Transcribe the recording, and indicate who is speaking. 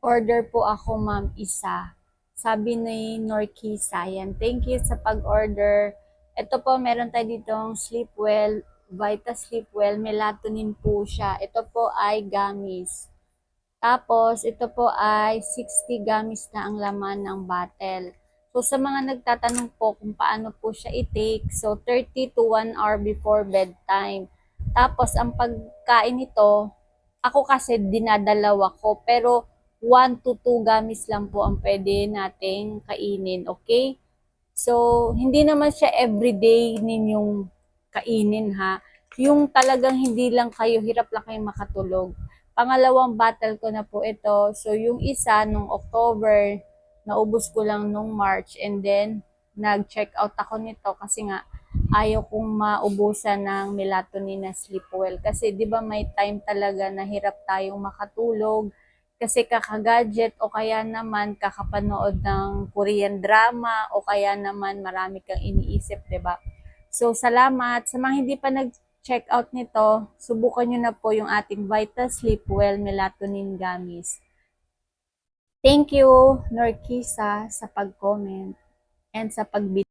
Speaker 1: Order po ako, ma'am, isa. Sabi ni Norkisa, yan. Thank you sa pag-order. Ito po, meron tayo ditong Sleepwell, Vita Sleepwell, melatonin po siya. Ito po ay gummies. Tapos, ito po ay 60 gummies na ang laman ng bottle. So, sa mga nagtatanong po kung paano po siya i-take, so 30 to 1 hour before bedtime. Tapos, ang pagkain nito, ako kasi dinadalawa ko, pero 1 to 2 gummies lang po ang pwede nating kainin, okay? So, hindi naman siya everyday ninyong kainin ha. Yung talagang hindi lang kayo, hirap lang kayong makatulog. Pangalawang battle ko na po ito. So, yung isa nung October, naubos ko lang nung March, and then nag-check out ako nito kasi nga ayaw kong maubusan ng melatonin na sleep well. Kasi di ba may time talaga na hirap tayong makatulog kasi kaka-gadget o kaya naman kakapanood ng Korean drama o kaya naman marami kang iniisip, di ba? So, salamat. Sa mga hindi pa nag-check out nito, subukan nyo na po yung ating Vita Sleep Well Melatonin Gummies. Thank you, Norkisa, sa pag-comment and sa pag